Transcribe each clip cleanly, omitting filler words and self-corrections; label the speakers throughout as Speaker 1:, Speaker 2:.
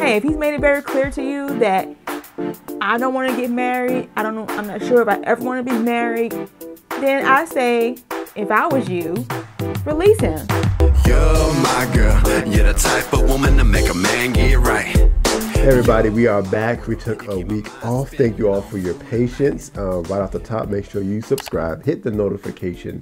Speaker 1: hey, if he's made it very clear to you that I don't want to get married, I'm not sure if I ever want to be married, then I say, if I was you, release him.
Speaker 2: You're my girl, you're the type of woman to make a man get right.
Speaker 3: Hey everybody, we are back. We took a week off. Thank you all for your patience. Right off the top, make sure you subscribe, hit the notification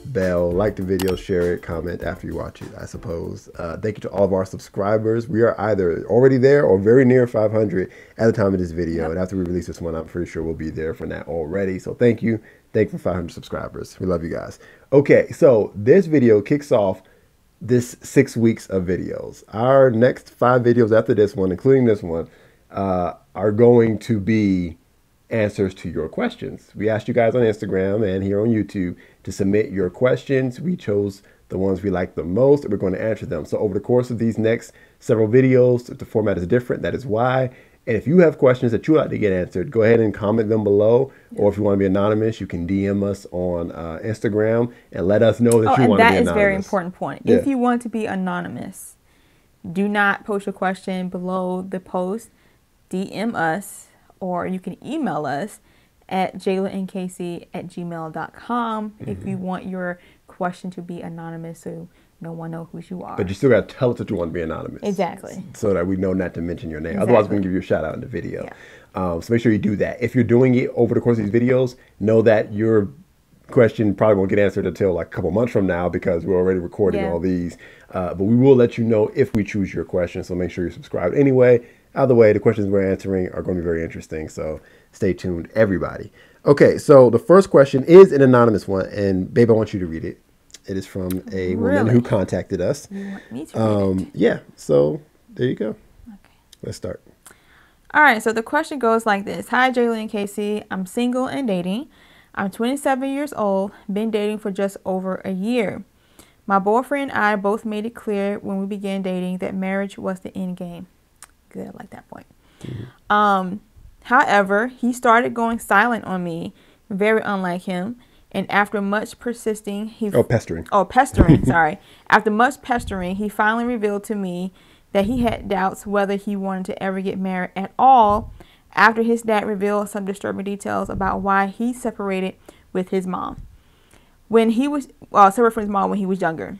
Speaker 3: bell, like the video, share it, comment after you watch it, I suppose. Thank you to all of our subscribers. We are either already there or very near 500 at the time of this video. And after we release this one, I'm pretty sure we'll be there for that already. So thank you. Thank you for 500 subscribers. We love you guys. Okay, so this video kicks off this 6 weeks of videos. Our next 5 videos after this one, including this one, are going to be answers to your questions. We asked you guys on Instagram and here on YouTube to submit your questions. We chose the ones we like the most and we're going to answer them. So over the course of these next several videos, if the format is different, that is why. And if you have questions that you would like to get answered, go ahead and comment them below. Or if you want to be anonymous, you can DM us on Instagram and let us know that you want to be anonymous.
Speaker 1: And that is a very important point. Yeah. If you want to be anonymous, do not post your question below the post. DM us, or you can email us at jalenandcacie@gmail.com if you want your question to be anonymous so no one knows who you are.
Speaker 3: But you still got to tell us that you want to be anonymous.
Speaker 1: Exactly.
Speaker 3: So that we know not to mention your name.
Speaker 1: Exactly.
Speaker 3: Otherwise, we're going to give you a shout out in the video. Yeah. So make sure you do that. If you're doing it over the course of these videos, know that your question probably won't get answered until like a couple months from now because we're already recording all these. But we will let you know if we choose your question. So make sure you're subscribed anyway. Either way, the questions we're answering are going to be very interesting. So stay tuned, everybody. Okay, so the first question is an anonymous one. And babe, I want you to read it. It is from a woman who contacted us.
Speaker 1: You want me to read it?
Speaker 3: Yeah, so there you go.
Speaker 1: Okay.
Speaker 3: Let's start.
Speaker 1: All right, so the question goes like this. Hi, Jalen and Cacie. I'm single and dating. I'm 27 years old, been dating for just over a year. My boyfriend and I both made it clear when we began dating that marriage was the end game. Good, I like that point. Mm-hmm. However, he started going silent on me, very unlike him. And after much persisting, pestering, sorry. After much pestering, he finally revealed to me that he had doubts whether he wanted to ever get married at all after his dad revealed some disturbing details about why he separated with his mom. When he was separate from his mom when he was younger.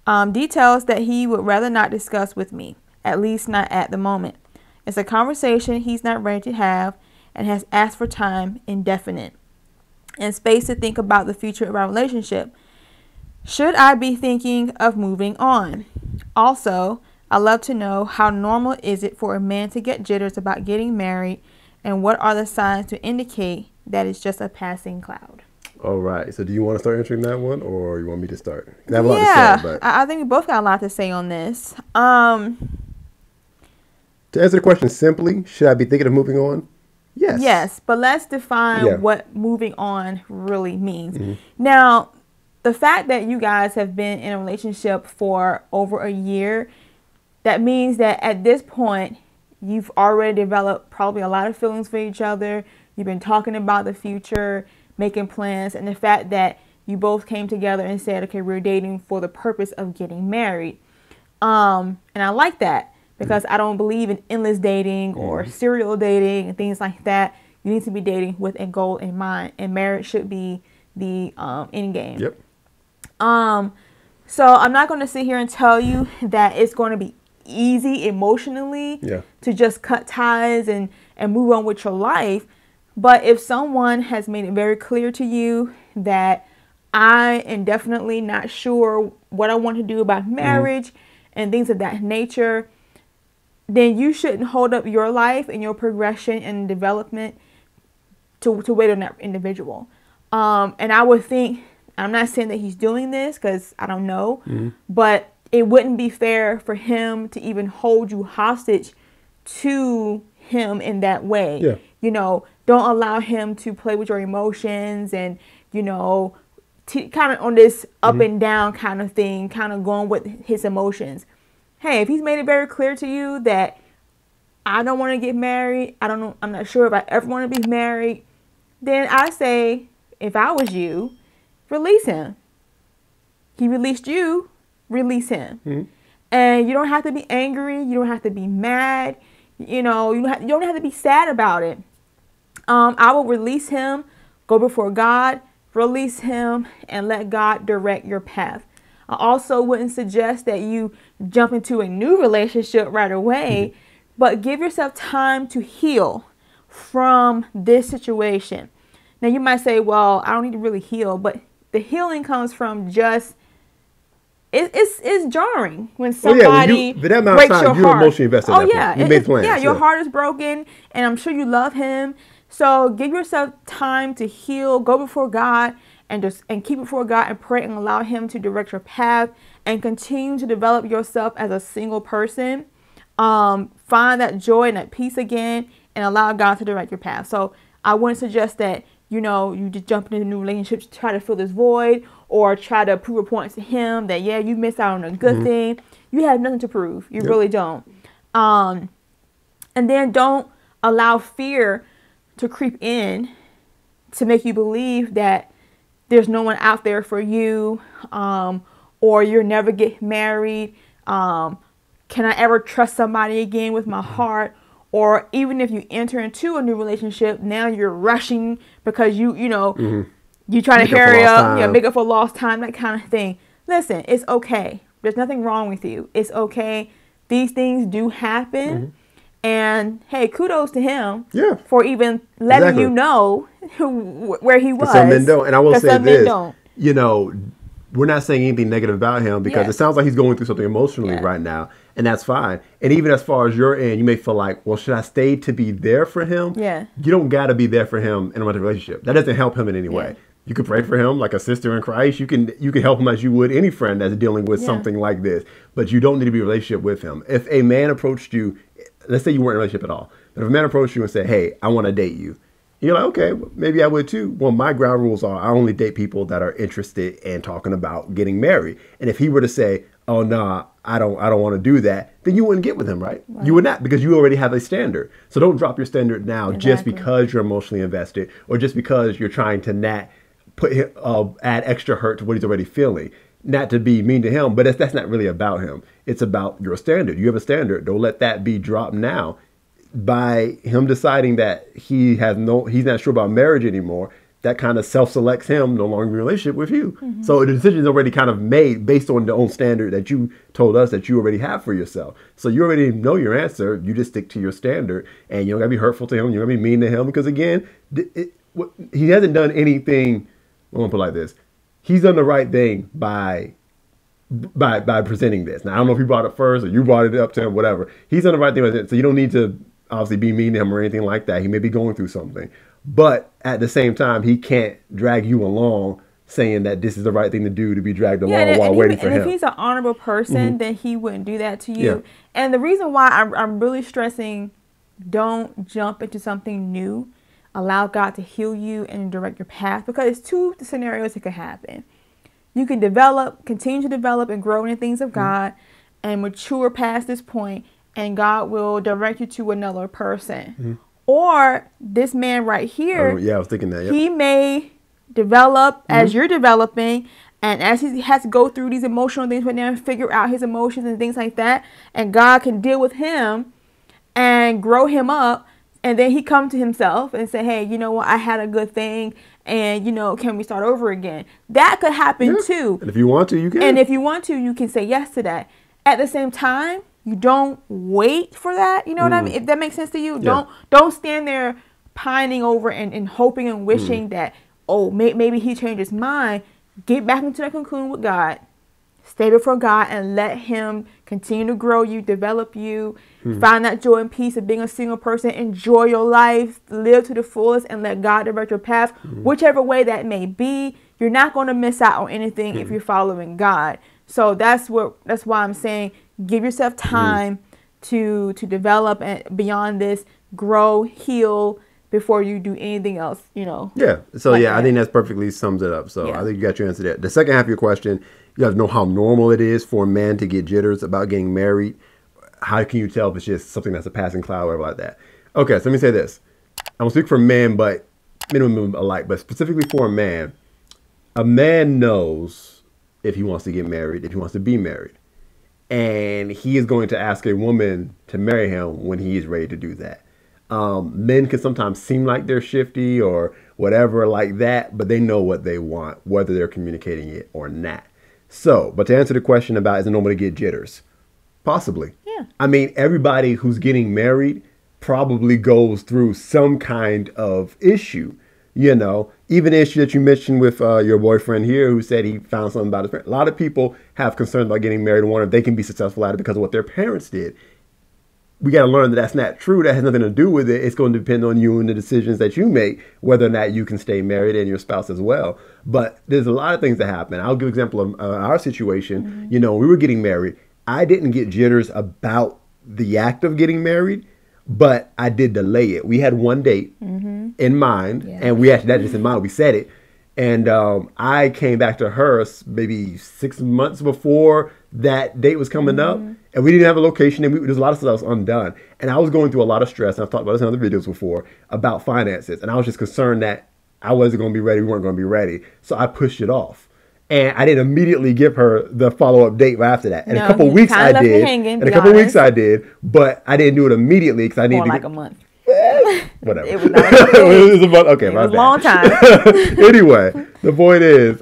Speaker 1: Details that he would rather not discuss with me, at least not at the moment. It's a conversation he's not ready to have and has asked for time indefinite and space to think about the future of our relationship. Should I be thinking of moving on? Also, I'd love to know how normal is it for a man to get jitters about getting married, and what are the signs to indicate that it's just a passing cloud?
Speaker 3: All right. So do you want to start answering that one, or you want me to start? I have a lot to say, but
Speaker 1: I think we both got a lot to say on this. To
Speaker 3: answer the question simply, should I be thinking of moving on? Yes.
Speaker 1: Yes, but let's define what moving on really means. Mm-hmm. Now, the fact that you guys have been in a relationship for over a year, that means that at this point, you've already developed probably a lot of feelings for each other. You've been talking about the future, making plans, and the fact that you both came together and said, okay, we're dating for the purpose of getting married. And I like that. Because I don't believe in endless dating or serial dating and things like that. You need to be dating with a goal in mind, and marriage should be the end game.
Speaker 3: Yep.
Speaker 1: So I'm not going to sit here and tell you that it's going to be easy emotionally to just cut ties and move on with your life. But if someone has made it very clear to you that I am definitely not sure what I want to do about marriage and things of that nature, then you shouldn't hold up your life and your progression and development to wait on that individual. And I would think, I'm not saying that he's doing this because I don't know, but it wouldn't be fair for him to even hold you hostage to him in that way. Yeah. You know, don't allow him to play with your emotions and, you know, kind of on this up and down kind of thing, kind of going with his emotions. Hey, if he's made it very clear to you that I don't want to get married, I'm not sure if I ever want to be married, then I say, if I was you, release him. He released you, release him. And you don't have to be angry. You don't have to be mad. You know, you don't have to be sad about it. I will release him, go before God, release him, and let God direct your path. I also wouldn't suggest that you jump into a new relationship right away, but give yourself time to heal from this situation. Now you might say, well, I don't need to really heal, but the healing comes from just, it's jarring when somebody
Speaker 3: but that amount
Speaker 1: breaks
Speaker 3: of time,
Speaker 1: your
Speaker 3: you're
Speaker 1: heart.
Speaker 3: emotionally invested
Speaker 1: Oh
Speaker 3: in that
Speaker 1: yeah,
Speaker 3: point. You made plans.
Speaker 1: yeah, your heart is broken, and I'm sure you love him. So give yourself time to heal. Go before God and keep before God and pray and allow him to direct your path and continue to develop yourself as a single person. Find that joy and that peace again and allow God to direct your path. So I wouldn't suggest that, you know, you just jump into a new relationship to try to fill this void or try to prove a point to him that, yeah, you missed out on a good thing. You have nothing to prove. You really don't. And then don't allow fear to creep in to make you believe that there's no one out there for you, or you'll never get married. Can I ever trust somebody again with my heart? Or even if you enter into a new relationship, now you're rushing because you trying to hurry up, make up for lost time, that kind of thing. Listen, it's okay. There's nothing wrong with you. It's okay. These things do happen. And hey, kudos to him for even letting you know where he was.
Speaker 3: Some men don't. And I will say this, you know, we're not saying anything negative about him because it sounds like he's going through something emotionally right now. And that's fine. And even as far as your end, you may feel like, well, should I stay to be there for him? Yeah. You don't got to be there for him in a romantic relationship. That doesn't help him in any way. You can pray for him like a sister in Christ. You can help him as you would any friend that's dealing with something like this. But you don't need to be in a relationship with him. If a man approached you, let's say you weren't in a relationship at all, but if a man approached you and said, hey, I want to date you, you're like, okay, well, maybe I would too. Well, my ground rules are I only date people that are interested in talking about getting married. And if he were to say, oh, no, I don't want to do that, then you wouldn't get with him, right? You would not, because you already have a standard. So don't drop your standard now just because you're emotionally invested or just because you're trying to not add extra hurt to what he's already feeling. Not to be mean to him, but that's not really about him. It's about your standard. You have a standard. Don't let that be dropped now. By him deciding that he's not sure about marriage anymore, that kind of self-selects him no longer in a relationship with you. So the decision is already kind of made based on the own standard that you told us that you already have for yourself. So you already know your answer. You just stick to your standard, and you don't got to be hurtful to him. You don't got to be mean to him because, again, he hasn't done anything. I'm going to put it like this. He's done the right thing by presenting this. Now, I don't know if he brought it first or you brought it up to him, whatever. He's done the right thing with it. So you don't need to obviously be mean to him or anything like that. He may be going through something. But at the same time, he can't drag you along saying that this is the right thing to do, to be dragged along while waiting for him.
Speaker 1: And if he's an honorable person, then he wouldn't do that to you. And the reason why I'm really stressing, don't jump into something new. Allow God to heal you and direct your path, because it's two scenarios that could happen. You can continue to develop and grow in the things of God and mature past this point, and God will direct you to another person. Or this man right here,
Speaker 3: I was thinking that.
Speaker 1: He may develop as you're developing, and as he has to go through these emotional things right now and figure out his emotions and things like that, and God can deal with him and grow him up. And then he come to himself and say, hey, you know what? I had a good thing. And, can we start over again? That could happen too.
Speaker 3: And if you want to, you can.
Speaker 1: And if you want to, you can say yes to that. At the same time, you don't wait for that. You know what I mean? If that makes sense to you, don't stand there pining over and hoping and wishing that, maybe he changed his mind. Get back into that cocoon with God. Stay before God and let him continue to grow you, develop you, find that joy and peace of being a single person, enjoy your life, live to the fullest, and let God direct your path, whichever way that may be. You're not going to miss out on anything if you're following God. So that's why I'm saying give yourself time to develop and beyond this, grow, heal before you do anything else,
Speaker 3: Yeah. So I think that perfectly sums it up. So I think you got your answer there. The second half of your question, you guys know how normal it is for a man to get jitters about getting married. How can you tell if it's just something that's a passing cloud or whatever like that? Okay, so let me say this. I'm going to speak for men, but men and women alike, but specifically for a man knows if he wants to get married, if he wants to be married. and he is going to ask a woman to marry him when he is ready to do that. Men can sometimes seem like they're shifty or whatever like that, but they know what they want, whether they're communicating it or not. So, but to answer the question about is it normal to get jitters? Possibly.
Speaker 1: Yeah.
Speaker 3: I mean, everybody who's getting married probably goes through some kind of issue. You know, even the issue that you mentioned with your boyfriend here who said he found something about his parents. A lot of people have concerns about getting married and wonder if they can be successful at it because of what their parents did. We got to learn that that's not true. That has nothing to do with it. It's going to depend on you and the decisions that you make, whether or not you can stay married and your spouse as well. But there's a lot of things that happen. I'll give an example of our situation. Mm-hmm. You know, when we were getting married, I didn't get jitters about the act of getting married, but I did delay it. We had one date in mind, and we actually, that just in mind, we said it. And I came back to her maybe 6 months before that date was coming up, and we didn't have a location, and there's a lot of stuff that was undone. And I was going through a lot of stress, and I've talked about this in other videos before, about finances. And I was just concerned that I wasn't going to be ready, we weren't going to be ready. So I pushed it off. And I didn't immediately give her the follow-up date right after that. And a couple weeks I did. And a couple weeks I did, but I didn't do it immediately because I needed
Speaker 1: like a month.
Speaker 3: Whatever.
Speaker 1: It was not it
Speaker 3: was a month. Okay,
Speaker 1: it was a long time.
Speaker 3: Anyway, the point is,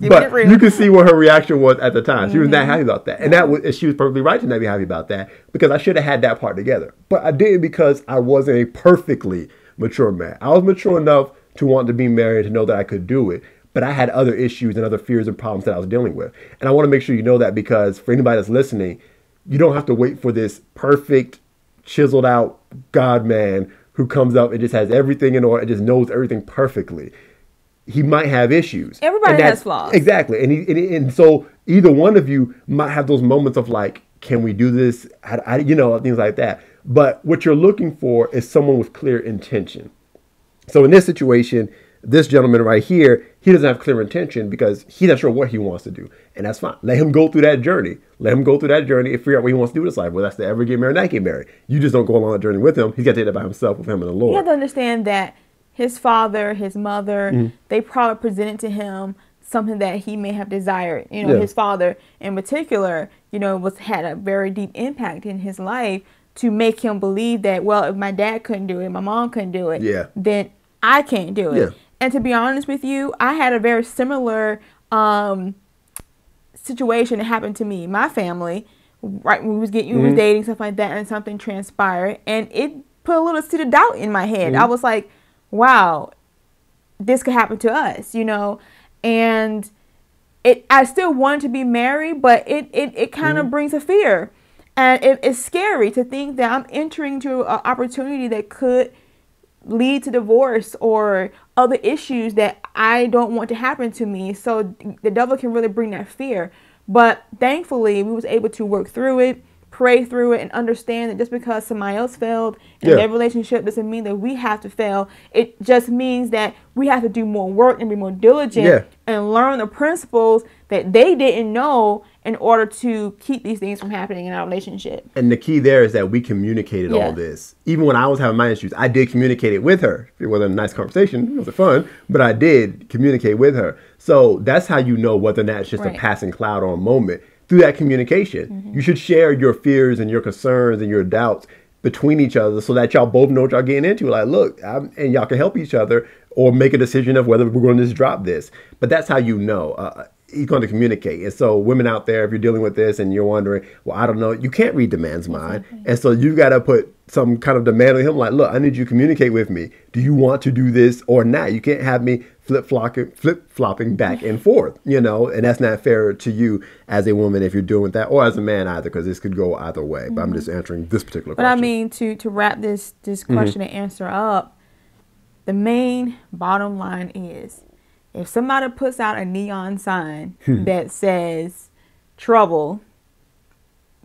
Speaker 3: but you can see what her reaction was at the time. She was not happy about that, and she was perfectly right to not be happy about that because I should have had that part together. But I didn't because I wasn't a perfectly mature man. I was mature enough to want to be married to know that I could do it. But I had other issues and other fears and problems that I was dealing with. And I want to make sure you know that because for anybody that's listening, you don't have to wait for this perfect, chiseled out God man who comes up and just has everything in order and just knows everything perfectly. He might have issues.
Speaker 1: Everybody has flaws.
Speaker 3: Exactly. And so either one of you might have those moments of like, can we do this? You know, things like that. But what you're looking for is someone with clear intention. So in this situation, this gentleman right here, he doesn't have clear intention because he's not sure what he wants to do. And that's fine. Let him go through that journey. Let him go through that journey and figure out what he wants to do with his life. Whether that's to ever get married or not get married. You just don't go along that journey with him. He's got to take that by himself with him and the Lord.
Speaker 1: You have to understand that his father, his mother, they probably presented to him something that he may have desired. You know, his father in particular, you know, had a very deep impact in his life to make him believe that, well, if my dad couldn't do it, my mom couldn't do it, then I can't do it. Yeah. And to be honest with you, I had a very similar situation that happened to me, my family, right when we was dating, stuff like that, and something transpired, and it put a little seed of doubt in my head. I was like, wow, this could happen to us, you know, and I still wanted to be married, but it kind of brings a fear, and it's scary to think that I'm entering into an opportunity that could lead to divorce or other issues that I don't want to happen to me. So the devil can really bring that fear. But thankfully, we was able to work through it, pray through it, and understand that just because somebody else failed in their relationship doesn't mean that we have to fail. It just means that we have to do more work and be more diligent and learn the principles that they didn't know in order to keep these things from happening in our relationship.
Speaker 3: And the key there is that we communicated all this. Even when I was having my issues, I did communicate it with her. It wasn't a nice conversation. It was fun, but I did communicate with her. So that's how you know whether or not it's just a passing cloud or a moment. Through that communication, you should share your fears and your concerns and your doubts between each other so that y'all both know what y'all getting into. Like, look, and y'all can help each other or make a decision of whether we're going to just drop this. But that's how you know. He's going to communicate. And so women out there, if you're dealing with this and you're wondering, well, I don't know, you can't read the man's mind. And so you got to put some kind of demand on him. Like, look, I need you to communicate with me. Do you want to do this or not? You can't have me flip-flopping back and forth, you know, and that's not fair to you as a woman if you're doing that, or as a man either, because this could go either way. But I'm just answering this particular question.
Speaker 1: But I mean, to wrap this question and answer up, the main bottom line is, if somebody puts out a neon sign that says trouble,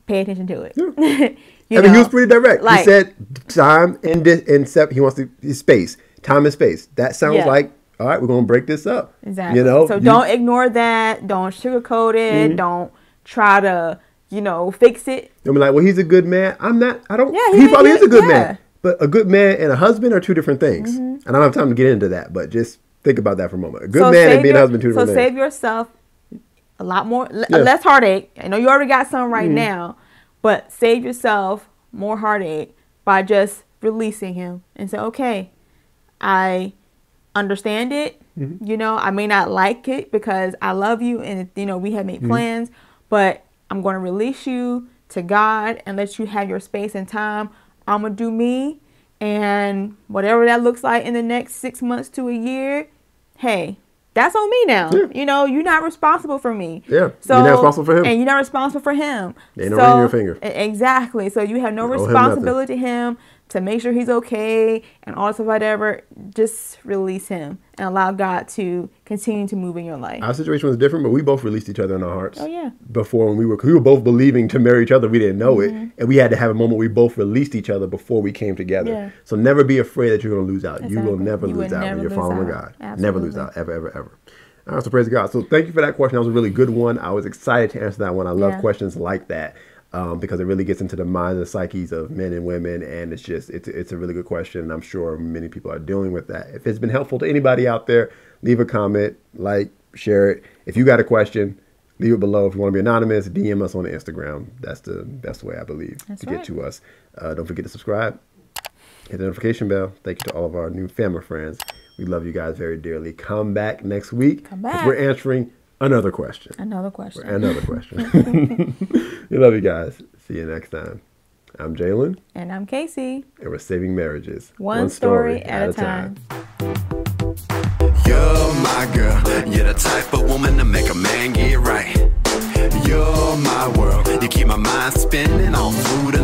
Speaker 1: pay attention to it.
Speaker 3: I mean, he was pretty direct. Like, he said time and he wants his space. Time and space. That sounds like, all right, we're going to break this up.
Speaker 1: Exactly.
Speaker 3: You know?
Speaker 1: So don't ignore that. Don't sugarcoat it. Don't try to, you know, fix it.
Speaker 3: You'll be like, well, he's a good man. I'm not. I don't. Yeah, he probably is a good man. But a good man and a husband are two different things. And I don't have time to get into that, but just think about that for a moment. A good man and being a husband, two different things.
Speaker 1: So save yourself a lot more, less heartache. I know you already got some right now, but save yourself more heartache by just releasing him and say, okay, I understand it. You know, I may not like it because I love you and, you know, we have made plans, but I'm going to release you to God and let you have your space and time. I'm going to do me, and whatever that looks like in the next 6 months to a year, hey, that's on me now. You know, you're not responsible for me. So,
Speaker 3: you're not responsible for him.
Speaker 1: And you're not responsible for him.
Speaker 3: Ain't no ring on your finger.
Speaker 1: Exactly. So you have no responsibility to him to make sure he's okay and all this whatever. Just release him and allow God to continue to move in your life.
Speaker 3: Our situation was different, but we both released each other in our hearts.
Speaker 1: Oh, yeah.
Speaker 3: Before, when we were both believing to marry each other, we didn't know it. And we had to have a moment where we both released each other before we came together. So never be afraid that you're going to lose out. You will never lose out when you're following God. Never lose out. Ever, ever, ever. All right, so praise God. So thank you for that question. That was a really good one. I was excited to answer that one. I love questions like that. Because it really gets into the minds and psyches of men and women, and it's a really good question, and I'm sure many people are dealing with that. If it's been helpful to anybody out there, leave a comment, like, share it. If you got a question, leave it below. If you want to be anonymous, DM us on Instagram. That's the best way, I believe, get to us. Don't forget to subscribe, hit the notification bell. Thank you to all of our new family friends. We love you guys very dearly. Come back next week. Come back. We're answering another question.
Speaker 1: Another question.
Speaker 3: We love you guys. See you next time. I'm Jalen.
Speaker 1: And I'm Cacie.
Speaker 3: And we're saving marriages.
Speaker 1: One story at a time.
Speaker 2: You're my girl. You're the type of woman to make a man get right. You're my world. You keep my mind spinning all through the